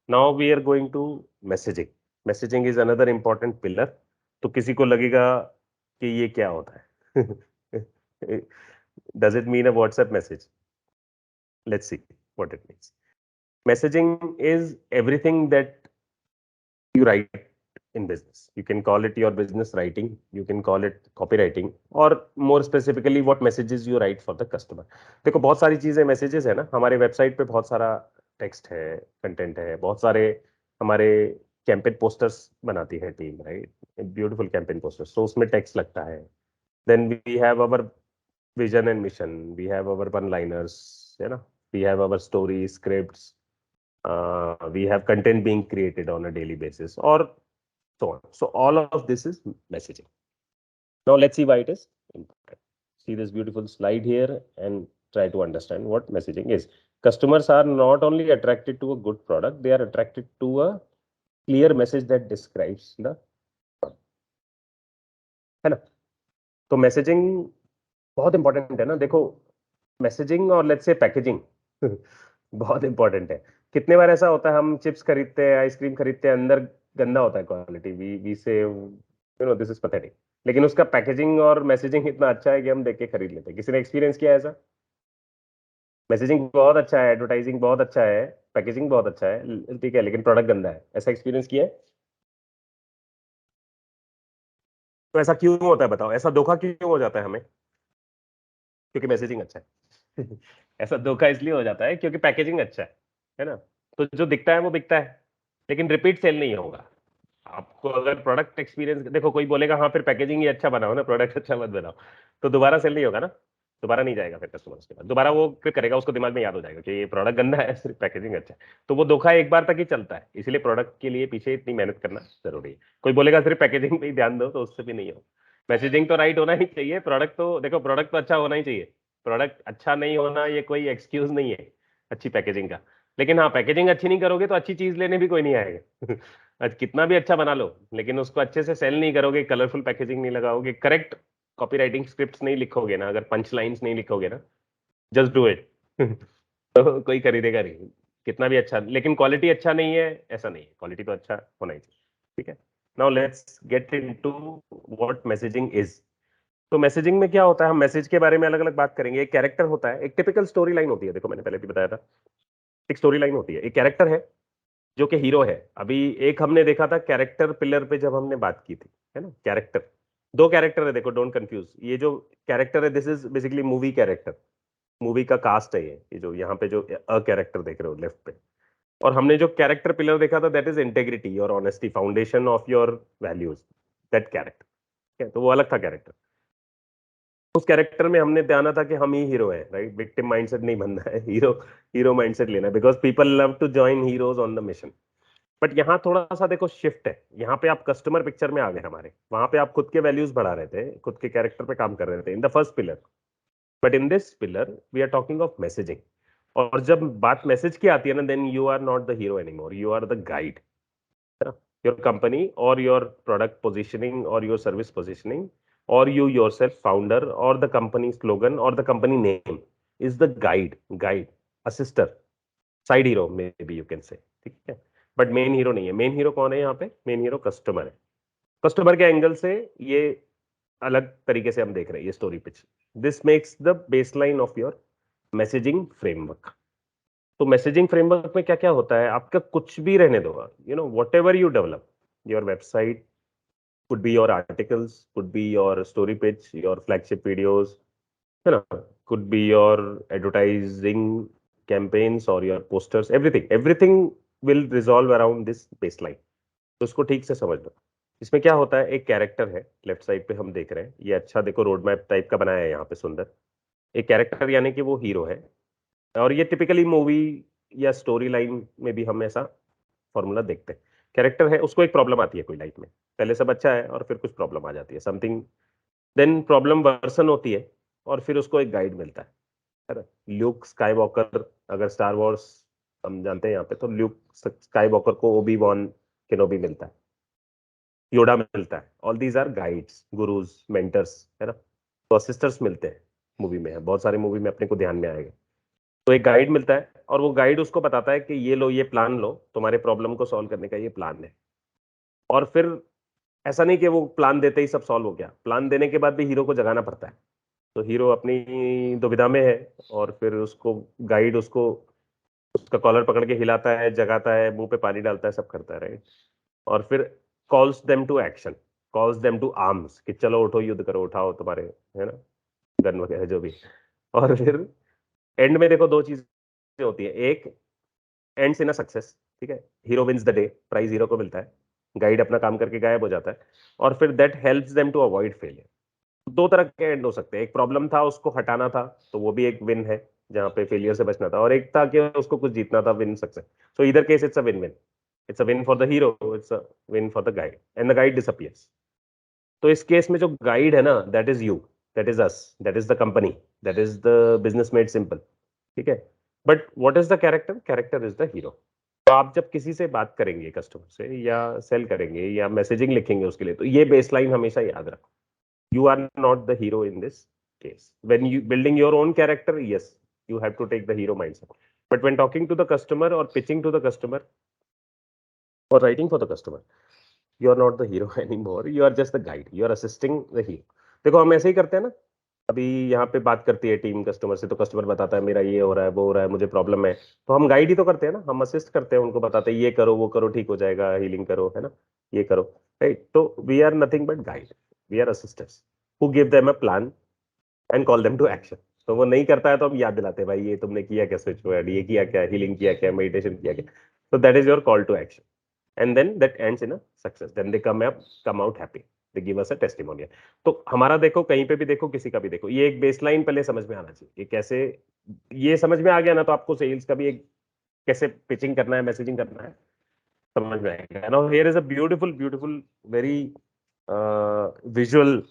Now we are going to messaging. Messaging is another important pillar. तो किसी को लगेगा कि ये क्या होता है. Does it mean a WhatsApp message? Let's see what it means. Messaging is everything that you write in business. You can call it your business writing, you can call it copywriting, or more specifically what messages you write for the customer. देखो बहुत सारी चीजें messages है ना. हमारे website पे बहुत सारा टेक्स्ट है, कंटेंट है, बहुत सारे हमारे कैंपेन पोस्टर्स बनाती है team, right? Beautiful campaign posters, तो उसमें टेक्स्ट लगता है. Then we have our vision and mission, we have our one liners, है ना? We have our story scripts, we have content being created on a daily basis, or so on. So all of this is messaging. Now let's see why it is important. See this beautiful slide here and try to understand what messaging is. Customers are not only attracted to a good product, they are attracted to a clear message that describes the product. है ना? तो messaging बहुत important है ना. देखो, messaging और let's say packaging बहुत important है. कितने बार ऐसा होता है, हम चिप्स खरीदते हैं, आइसक्रीम खरीदते हैं, अंदर गंदा होता है क्वालिटी, वी से you know this is pathetic, लेकिन उसका पैकेजिंग और मैसेजिंग इतना अच्छा है कि हम देख के खरीद लेते हैं. किसी ने एक्सपीरियंस किया है ऐसा? मैसेजिंग बहुत अच्छा है, एडवर्टाइजिंग बहुत अच्छा है, पैकेजिंग बहुत अच्छा है, ठीक है, लेकिन प्रोडक्ट गंदा है. ऐसा एक्सपीरियंस किया है? तो ऐसा क्यों होता है बताओ? ऐसा धोखा क्यों हो जाता है हमें? क्योंकि मैसेजिंग अच्छा है. ऐसा धोखा इसलिए हो जाता है क्योंकि पैकेजिंग अच्छा है ना. तो जो दिखता है वो बिकता है, लेकिन रिपीट सेल नहीं होगा. आपको अगर प्रोडक्ट एक्सपीरियंस, देखो कोई बोलेगा हाँ फिर पैकेजिंग ही अच्छा बनाओ ना, प्रोडक्ट अच्छा मत बनाओ, तो दोबारा सेल नहीं होगा ना. दोबारा नहीं जाएगा फिर कस्टमर उसके बाद. दोबारा वो फिर करेगा, उसको दिमाग में याद हो जाएगा कि ये प्रोडक्ट गंदा है, सिर्फ पैकेजिंग अच्छा है. तो वो धोखा एक बार तक ही चलता है, इसीलिए प्रोडक्ट के लिए पीछे इतनी मेहनत करना जरूरी है. कोई बोलेगा सिर्फ पैकेजिंग पे ही ध्यान दो, तो उससे भी नहीं हो. मैसेजिंग तो राइट होना ही चाहिए, प्रोडक्ट तो देखो, प्रोडक्ट तो अच्छा होना ही चाहिए. प्रोडक्ट अच्छा नहीं होना ये कोई एक्सक्यूज नहीं है अच्छी पैकेजिंग का. लेकिन हाँ, पैकेजिंग अच्छी नहीं करोगे तो अच्छी चीज लेने भी कोई नहीं आएगा. आज कितना भी अच्छा बना लो, लेकिन उसको अच्छे से सेल नहीं करोगे, कलरफुल पैकेजिंग नहीं लगाओगे, करेक्ट कॉपीराइटिंग स्क्रिप्ट्स नहीं लिखोगे ना, अगर पंच लाइंस नहीं लिखोगे ना, जस्ट डू इट. तो कोई खरीदेगा नहीं, कितना भी अच्छा, लेकिन क्वालिटी अच्छा नहीं है ऐसा नहीं है. क्वालिटी तो अच्छा होना ही चाहिए. ठीक है. Now let's get into what messaging is. तो मैसेजिंग में क्या होता है, हम मैसेज के बारे में अलग अलग बात करेंगे. एक कैरेक्टर होता है, एक टिपिकल स्टोरी लाइन होती है. देखो मैंने पहले भी बताया था, एक स्टोरी लाइन होती है, एक कैरेक्टर है जो कि हीरो है. अभी एक हमने देखा था कैरेक्टर पिलर पे जब हमने बात की थी, है ना? कैरेक्टर, दो कैरेक्टर है, देखो डोंट कंफ्यूज. ये जो कैरेक्टर है this is basically movie character, movie का कास्ट है ये जो यहाँ पे जो अ कैरेक्टर देख रहे हो लेफ्ट पे. और हमने जो कैरेक्टर पिलर देखा था दैट इज इंटेग्रिटी और honesty, foundation of your values, that character. तो वो अलग था कैरेक्टर. उस कैरेक्टर में हमने ध्यान था कि हम ही हीरो हैं, राइट? विक्टिम माइंडसेट नहीं बनना है, हीरो हीरो माइंडसेट लेना है, because people love to join heroes on the mission. But यहाँ थोड़ा सा देखो शिफ्ट है. यहाँ पे आप कस्टमर पिक्चर में आ गए हमारे, वहां पे आप खुद के वैल्यूज बढ़ा रहे थे, खुद के कैरेक्टर पे काम कर रहे थे in the first pillar. But in this pillar we are talking of messaging. और जब बात मैसेज की आती है ना, then you are not the hero anymore, you are the guide. Your company और योर प्रोडक्ट पोजिशनिंग और your service positioning or you yourself founder or the company slogan or the company name is the guide assister side hero maybe you can say. ठीक है. But main hero नहीं है. Main hero कौन है यहाँ पे? Main hero customer है. Customer के एंगल से ये अलग तरीके से हम देख रहे हैं ये story pitch. This makes the baseline of your messaging framework. तो मैसेजिंग फ्रेमवर्क में क्या क्या होता है, आपका कुछ भी रहने दो, you know what ever you develop, your website could be your articles, could be your story pitch, your flagship videos, है ना? Could be your advertising campaigns or your posters, everything will resolve around this baseline. तो उसको ठीक से समझ लो. इसमें क्या होता है, एक कैरेक्टर है लेफ्ट साइड पे हम देख रहे हैं, ये अच्छा देखो रोड मैप टाइप का बनाया है यहाँ पे सुंदर. एक कैरेक्टर यानी कि वो हीरो है. और ये टिपिकली मूवी या स्टोरी लाइन में भी हम ऐसा फॉर्मूला देखते हैं. कैरेक्टर है, उसको एक प्रॉब्लम आती है कोई लाइफ में, पहले सब अच्छा है और फिर कुछ प्रॉब्लम आ जाती है, समथिंग, देन प्रॉब्लम वर्सन होती है और फिर उसको एक गाइड मिलता है ना? ल्यूक स्काईवॉकर, अगर स्टार वॉर्स हम जानते हैं यहाँ पे, तो ल्यूक स्काईवॉकर को ओबी वॉन केनोबी मिलता है, योडा मिलता है. All these are guides, gurus, mentors, है ना? तो असिस्टर्स मिलते हैं मूवी में, बहुत सारे मूवी में अपने को ध्यान में आएगा. तो एक गाइड मिलता है और वो गाइड उसको बताता है कि ये लो, ये प्लान लो, तुम्हारे प्रॉब्लम को सॉल्व करने का ये प्लान है। और फिर ऐसा नहीं कि वो प्लान देते ही सब सॉल्व हो गया, प्लान देने के बाद भी हीरो को जगाना पड़ता है। तो हीरो अपनी दुविधा में है और फिर उसको गाइड उसको उसका कॉलर पकड़ के हिलाता है, जगाता है, मुंह पे पानी डालता है, सब करता है, राइट। और फिर calls them to action, calls them to arms, कि चलो उठो, युद्ध करो, उठाओ तुम्हारे, है ना, गन वगैरह जो भी। और फिर एंड में देखो दो चीजें होती है, एक एंड्स इन अ सक्सेस, ठीक है, hero wins the day, prize hero को मिलता है, गाइड अपना काम करके गायब हो जाता है। और फिर that helps them to avoid failure. दो तरह के एंड हो सकते हैं, एक प्रॉब्लम था उसको हटाना था, तो वो भी एक विन है, जहां पे फेलियर से बचना था, और एक था कि उसको कुछ जीतना था, विन सक्सेस। सो इधर case it's a win win, it's a win for the hero, it's a win for the guide, and the guide disappears. तो इस केस में जो गाइड है ना, that is you, that is us, that is the company, that is the business made simple, ठीक है। But what is the character, character is the hero. तो आप जब किसी से बात करेंगे, कस्टमर से, या सेल करेंगे, या मैसेजिंग लिखेंगे उसके लिए, तो ये बेसलाइन हमेशा याद रखो, you are not the hero in this case. When you building your own character, yes, you have to take the hero mindset. But when talking to the customer or pitching to the customer or writing for the customer, you are not the hero anymore. You are just the guide. You are assisting the hero. देखो हम ऐसे ही करते हैं ना, अभी यहाँ पे बात करती है टीम कस्टमर से, तो कस्टमर बताता है मेरा ये हो रहा है, वो हो रहा है, मुझे प्रॉब्लम है, तो हम गाइड ही तो करते हैं ना, हम असिस्ट करते हैं, उनको बताते हैं ये करो, वो करो, ठीक हो जाएगा, हीलिंग करो, है ना, ये करो, राइट। तो we are nothing but guide, we are assistants who give them a plan and call them to action. तो वो नहीं करता है तो हम याद दिलाते हैं, भाई ये तुमने किया क्या, स्विच वर्ड ये किया क्या, हीलिंग किया क्या, मेडिटेशन किया क्या। तो that is your call to action, and then that ends in a success, then they come out happy, they give us a testimonial. तो हमारा देखो, कहीं पे भी देखो, किसी का भी देखो, ये एक बेसलाइन पहले समझ में आना चाहिए कि कैसे, ये समझ में आ गया ना, तो आपको सेल्स का भी एक कैसे पिचिंग करना है, मैसेजिंग करना है, समझ में आएगा। Now here is a beautiful beautiful very visual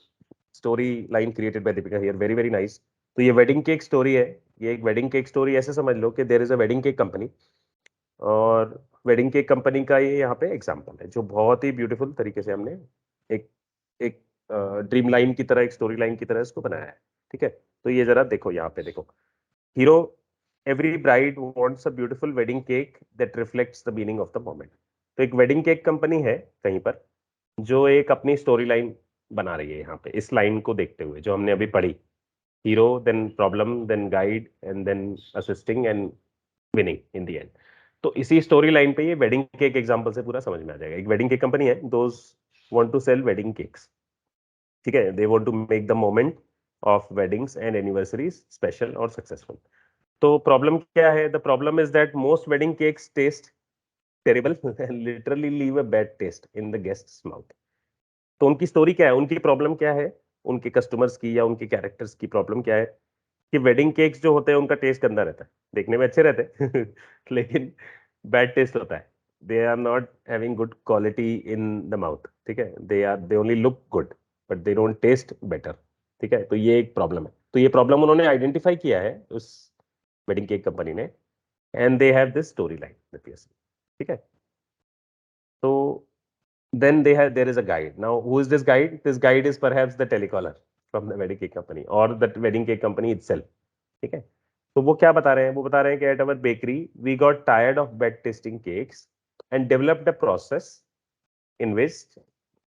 story line created by Deepika here, very very nice. तो ये वेडिंग केक स्टोरी है, ये एक वेडिंग केक स्टोरी, ऐसे समझ लो कि there is a wedding cake company, और वेडिंग केक कंपनी का ये यहाँ पे एग्जांपल है, जो बहुत ही ब्यूटीफुल तरीके से हमने एक एक ड्रीम लाइन की तरह, एक स्टोरी लाइन की तरह इसको बनाया है, ठीक है। तो ये जरा देखो, यहाँ पे देखो, hero, every bride wants a beautiful wedding cake that reflects the meaning of the moment. तो एक वेडिंग केक कंपनी है कहीं पर, जो एक अपनी स्टोरी लाइन बना रही है यहाँ पे, इस लाइन को देखते हुए जो हमने अभी पढ़ी, hero, then problem, then guide, and then assisting and winning in the end. तो इसी स्टोरी लाइन पे ये वेडिंग केक एग्जांपल से पूरा समझ में आ जाएगा। एक वेडिंग केक कंपनी है, those want to sell wedding cakes, ठीक है, they want to make the moment of weddings and anniversaries special और सक्सेसफुल। तो प्रॉब्लम क्या है, the problem is that most wedding cakes taste terrible and literally leave a bad taste in the guests mouth. तो उनकी story क्या है, उनकी problem क्या है, उनके कस्टमर्स की या उनके कैरेक्टर्स की प्रॉब्लम क्या है, कि वेडिंग केक्स जो होते हैं उनका टेस्ट गंदा रहता है, देखने में अच्छे रहते हैं लेकिन बैड टेस्ट होता है। They are not having good quality in the mouth, ठीक है, they only look good but they don't taste better, ठीक है। तो ये एक प्रॉब्लम है, तो ये प्रॉब्लम उन्होंने आइडेंटिफाई किया है उस वेडिंग केक कंपनी ने, and they have this story line, ठीक है। तो then there is a guide. Now who is this guide? This guide is perhaps the telecaller from the wedding cake company or the wedding cake company itself, ठीक है। तो वो क्या बता रहे हैं, वो बता रहे हैं कि at our bakery we got tired of bad tasting cakes and developed a process in which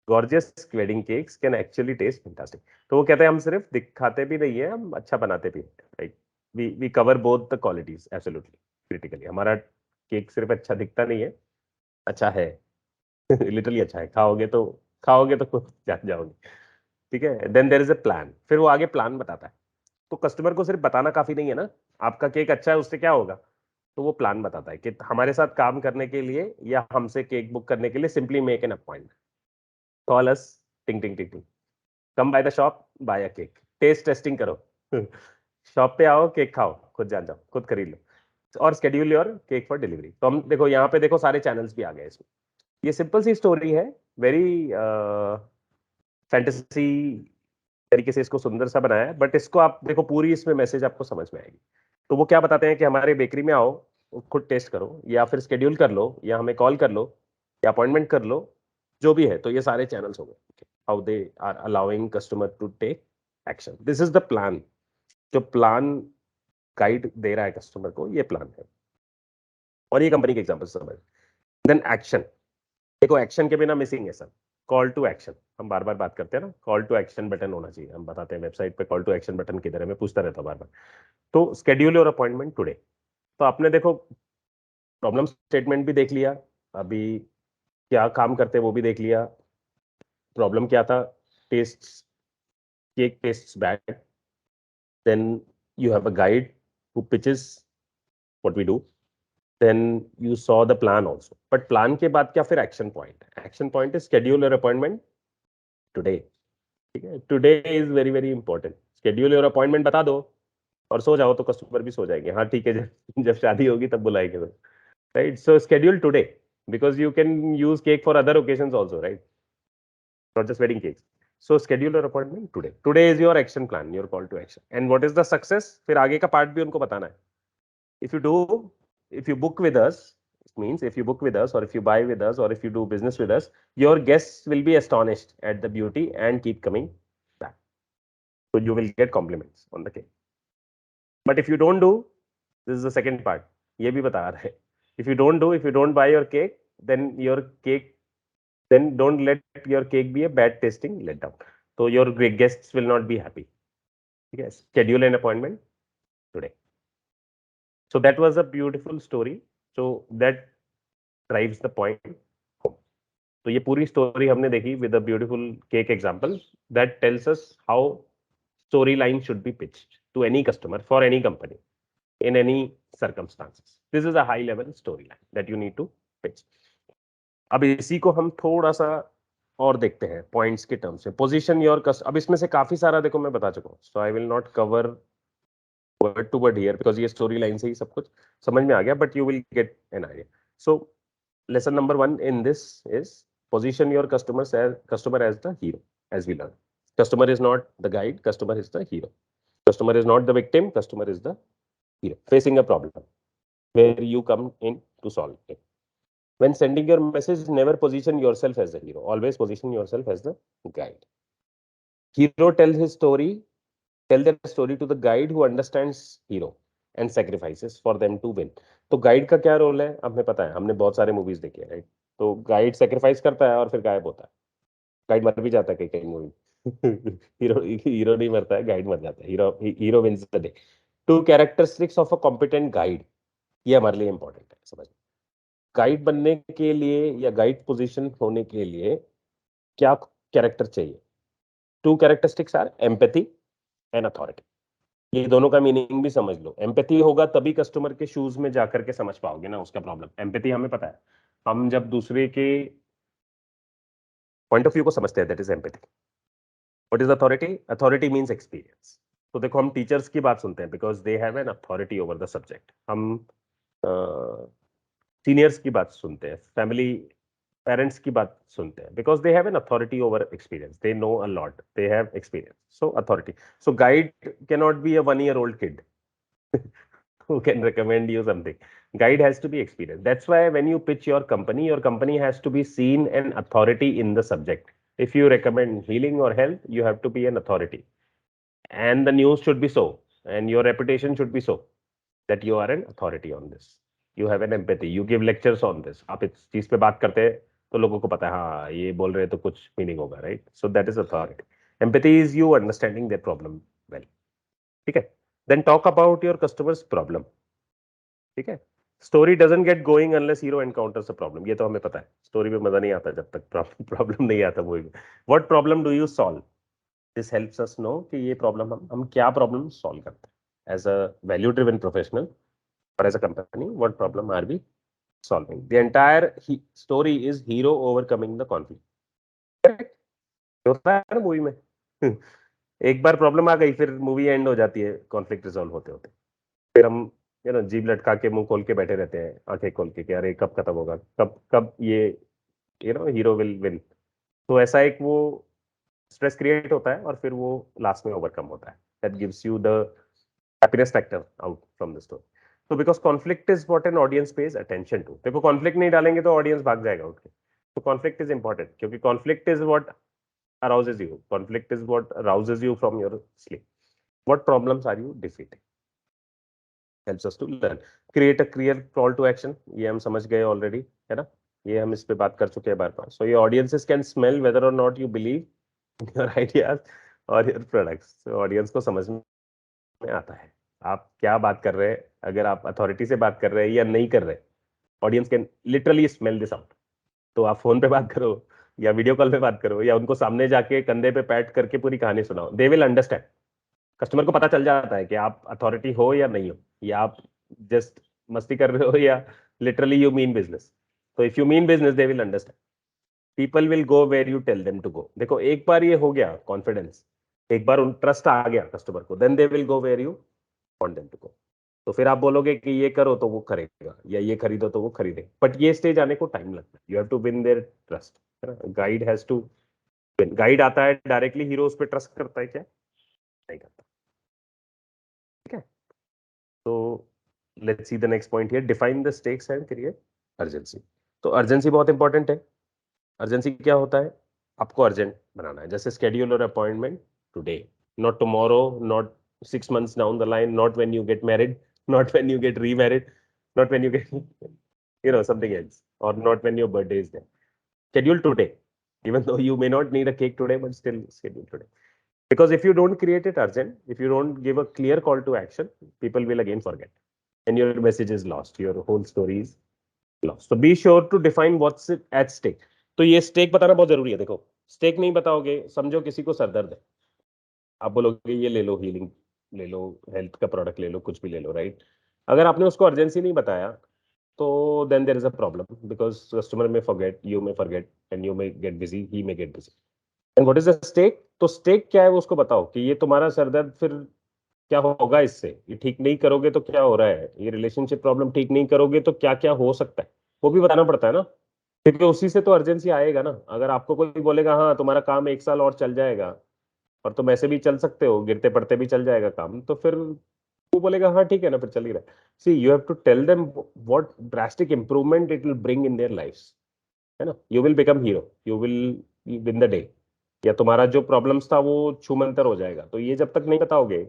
gorgeous wedding cakes can actually taste fantastic। तो वो कहते हैं हम सिर्फ दिखाते भी नहीं है, हम अच्छा बनाते भी हैं, right. We cover both the qualities absolutely critically. हमारा केक सिर्फ अच्छा दिखता नहीं है, अच्छा है लिटरली अच्छा है, खाओगे तो खुद जान जाओगे, ठीक है। Then there is a plan, फिर वो आगे प्लान बताता है। तो कस्टमर को सिर्फ बताना काफी नहीं है ना, आपका केक अच्छा है उससे क्या होगा, तो वो प्लान बताता है कि हमारे साथ काम करने के लिए या हमसे केक बुक करने के लिए simply make an appointment, call us, ting ting ting ting, come by the shop, buy a cake, taste tasting करो शॉप पे आओ, केक खाओ, खुद जान जाओ, खुद खरीद लो, और schedule your cake for delivery. तो हम देखो यहाँ पे देखो सारे चैनल्स भी आ गए इसमें। ये सिंपल सी स्टोरी है, वेरी फैंटेसी तरीके से इसको सुंदर सा बनाया है, बट इसको आप देखो पूरी, इसमें मैसेज आपको समझ में आएगी। तो वो क्या बताते हैं कि हमारे बेकरी में आओ, खुद टेस्ट करो, या फिर स्केड्यूल कर लो, या हमें कॉल कर लो, या अपॉइंटमेंट कर लो, जो भी है। तो ये सारे चैनल्स हो गए, how they are allowing customer to take action, this is the plan. जो प्लान गाइड दे रहा है कस्टमर को, ये प्लान है। और ये कंपनी के एग्जांपल समझ। देन एक्शन, देखो एक्शन के बिना मिसिंग है सर, कॉल टू एक्शन। हम बार बार बात करते हैं ना, कॉल टू एक्शन बटन होना चाहिए। हम बताते हैं वेबसाइट पे कॉल टू एक्शन बटन किधर है, मैं पूछता रहता हूँ बार बार। तो स्केड्यूल योर अपॉइंटमेंट टुडे, तो आपने देखो प्रॉब्लम स्टेटमेंट भी देख लिया, अभी क्या काम करते हैं वो भी देख लिया, प्रॉब्लम क्या था, taste, cake taste bad, then you have a guide who pitches what we do, then you saw the plan also. बट प्लान के बाद क्या फिर एक्शन पॉइंट है, action point is schedule your appointment today. ठीक है, today is very very important. Schedule your appointment बता दो और सो जाओ, तो कस्टमर भी सो जाएंगे, हाँ ठीक है, जब शादी होगी तब बुलाएंगे, right. So schedule today, because you can use cake for other occasions also, right? Not just wedding cakes. So schedule your appointment today. Today is your action plan, your call to action. And what is the success? फिर आगे का part भी उनको बताना है. If you do, if you book with us, it means if you book with us, or if you buy with us, or if you do business with us, your guests will be astonished at the beauty and keep coming back. So you will get compliments on the cake. But if you don't do, this is the second part. ये भी बता रहा है. If you don't do, if you don't buy your cake, then your cake, then don't let your cake be a bad tasting letdown. So your guests will not be happy. Okay, schedule an appointment today. So that was a beautiful story. So that drives the point home. तो ये पूरी story हमने देखी with a beautiful cake example that tells us how storyline should be pitched to any customer for any company in any circumstances. This is a high level storyline that you need to pitch. अब इसी को हम थोड़ा सा और देखते हैं points के टर्म्स में। पोजीशन योर कस्ट, अब इसमें से काफी सारा देखो मैं बता चुका हूँ, so I will not cover word to word here because ये स्टोरी लाइन से ही सब कुछ समझ में आ गया, but you will get an idea. So lesson number 1 in this is position your customer as the hero, as we learned. Customer is not the guide, customer is the hero. Customer is not the victim, customer is the hero facing a problem where you come in to solve it. When sending your message, never position yourself as the hero, always position yourself as the guide. Hero tell their story to the guide who understands hero and sacrifices for them to win. तो guide का क्या role है हमें पता है, हमने बहुत सारे मूवीज देखे हैं, राइट। तो गाइड सेक्रीफाइस करता है और फिर गायब होता है, गाइड मर भी जाता है कई कई मूवी। हीरो हीरो नहीं मरता है, गाइड मर जाता है, hero hero wins the day. Two characteristics of a competent guide, ये हमारे लिए इंपॉर्टेंट है समझ। गाइड बनने के लिए या गाइड पोजीशन होने के लिए क्या कैरेक्टर चाहिए? Two characteristics are empathy and authority. ये दोनों का मीनिंग भी समझ लो। एम्पैथी होगा तभी कस्टमर के शूज में जाकर के समझ पाओगे ना उसका प्रॉब्लम। एम्पैथी हमें पता है, हम जब दूसरे के पॉइंट ऑफ व्यू को समझते हैं, that is empathy. What is authority? Authority means experience. तो देखो हम टीचर्स की बात सुनते हैं because they have an authority over the subject. हम सीनियर्स की बात सुनते हैं, फैमिली पेरेंट्स की बात सुनते हैं because they have an authority over experience, they know a lot, they have experience, so authority. So guide can not be a 1-year-old kid who can recommend you something. Guide has to be experienced. That's why when you pitch your company has to be seen an authority in the subject. If you recommend healing or health, you have to be an authority, and the news should be so, and your reputation should be so that you are an authority on this. You have an empathy, you give lectures on this. आप इस चीज पे बात करते हैं तो लोगों को पता है हाँ ये बोल रहे हैं तो कुछ मीनिंग होगा, right. So that is authority. Empathy is you understanding their problem well, ठीक है। Then talk about your customers problem, ठीक है। Story doesn't get going unless hero encounters a problem, ये तो हमें पता है। स्टोरी में मजा नहीं आता जब तक प्रॉब्लम नहीं आता मूवी में। What problem do you solve? This helps us know कि ये प्रॉब्लम हम क्या प्रॉब्लम सॉल्व करते हैं as a value driven professional और as a company. What problem are we solving? The entire story is hero overcoming the conflict, correct. होता है ना मूवी में। एक बार प्रॉब्लम आ गई फिर मूवी एंड हो जाती है कॉन्फ्लिक्ट रिजॉल्व होते होते। फिर हम जीभ लटका के मुंह खोल के बैठे रहते हैं, आंखें खोल के कि अरे कब खत्म होगा, कब कब ये हीरो विल विन। तो ऐसा एक वो स्ट्रेस क्रिएट होता है और फिर वो लास्ट में ओवरकम होता है। That gives you the happiness factor out from the story. तो because conflict is what an audience pays attention to. देखो कॉन्फ्लिक्ट नहीं डालेंगे तो ऑडियंस भाग जाएगा उठ के। तो कॉन्फ्लिक्ट इज इंपॉर्टेंट क्योंकि conflict is what arouses you. Conflict is what rouses you from your sleep. What problems are you defeating? Helps us to learn. Create a clear call to action, ये हम समझ गए already, है ना, ये हम इस पे बात कर चुके हैं बार बार। सो ये ऑडियंसेस कैन स्मेल वेदर और not you believe in your ideas और योर प्रोडक्ट्स। ऑडियंस को समझ में आता है आप क्या बात कर रहे हैं, अगर आप अथॉरिटी से बात कर रहे हैं या नहीं कर रहे। Audience can literally smell this out. तो आप फोन पे बात करो या वीडियो कॉल पे बात करो या उनको सामने जाके कंधे पे पैट करके पूरी कहानी सुनाओ, दे विल अंडरस्टैंड। कस्टमर को पता चल जाता है कि आप अथॉरिटी हो या नहीं हो, या आप जस्ट मस्ती कर रहे हो या लिटरली यू मीन बिजनेस। तो if you mean business they will understand. People will go where you tell them to go. देखो एक बार ये हो गया कॉन्फिडेंस, एक बार उन ट्रस्ट आ गया कस्टमर को, then they will go where you want them to go. तो फिर आप बोलोगे कि ये करो तो वो करेगा या ये खरीदो तो वो खरीदेगा, बट ये स्टेज आने को टाइम लगता है। You have to win their trust, है ना। Guide has to win. Guide आता है डायरेक्टली, हीरो उस पर ट्रस्ट करता है क्या? नहीं करता। ठीक है, तो let's see the next point here, define the stakes and create urgency. तो अर्जेंसी बहुत इंपॉर्टेंट है। अर्जेंसी क्या होता है? आपको अर्जेंट बनाना है, जैसे स्केड्यूल और appointment today, not tomorrow, not 6 months down the line, not when you get married, not when you get remarried, not when you get something else, or not when your birthday is there. Schedule today, even though you may not need a cake today, but still schedule today. Because if you don't create it urgent, if you don't give a clear call to action, people will again forget and your message is lost, your whole story is lost. So be sure to define what's at stake. तो ये stake बताना बहुत जरूरी है। देखो stake नहीं बताओगे, समझो किसी को सरदर्द है, आप बोलोगे ये ले लो, हीलिंग ले लो, हेल्थ का प्रोडक्ट ले लो, कुछ भी ले लो, राइट। अगर आपने उसको अर्जेंसी नहीं बताया तो then there is a problem, because customer may forget, you may forget, and you may get busy, he may get busy. And what is the stake? तो स्टेक क्या है वो उसको बताओ कि ये तुम्हारा सरदर्द फिर क्या होगा इससे, ये ठीक नहीं करोगे तो क्या हो रहा है, ये रिलेशनशिप प्रॉब्लम ठीक नहीं करोगे तो क्या क्या हो सकता है, वो भी बताना पड़ता है ना। क्योंकि उसी से तो अर्जेंसी आएगा ना। अगर आपको कोई बोलेगा हाँ तुम्हारा काम 1 साल और चल जाएगा और तुम ऐसे भी चल सकते हो, गिरते पड़ते भी चल जाएगा काम, तो फिर वो बोलेगा हाँ ठीक है ना, फिर चल ही रहा है। See you have to tell them what drastic improvement it will bring in their lives, है ना। You will become hero, you will win the day, या तुम्हारा जो प्रॉब्लम्स था वो छूमंतर हो जाएगा। तो ये जब तक नहीं बताओगे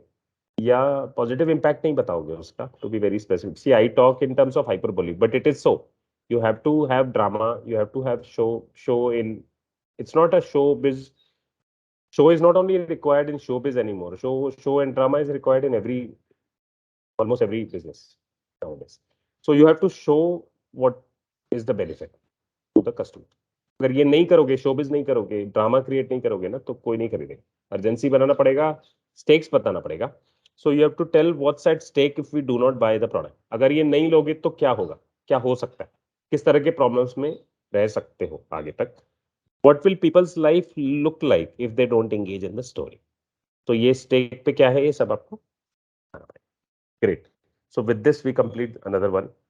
या पॉजिटिव इम्पैक्ट नहीं बताओगे उसका, to be very specific, see I talk in terms of hyperbole but it is so. You have to have drama, you have to have show in, it's not a showbiz. Show is not only required in showbiz anymore. Show and drama is required in almost every business nowadays. So you have to show what is the benefit to the customer. अगर ये नहीं करोगे, showbiz नहीं करोगे, drama create नहीं करोगे ना, तो कोई नहीं खरीदेगा। अर्जेंसी बनाना पड़ेगा, स्टेक्स बताना पड़ेगा। So you have to tell what's at stake if we do not buy the product. अगर ये नहीं लोगे तो क्या होगा, क्या हो सकता है, किस तरह के प्रॉब्लम्स में रह सकते हो आगे तक। What will people's life look like if they don't engage in the story? तो ये स्टेक पे क्या है, ये सब आपको। Great. So with this we complete another one.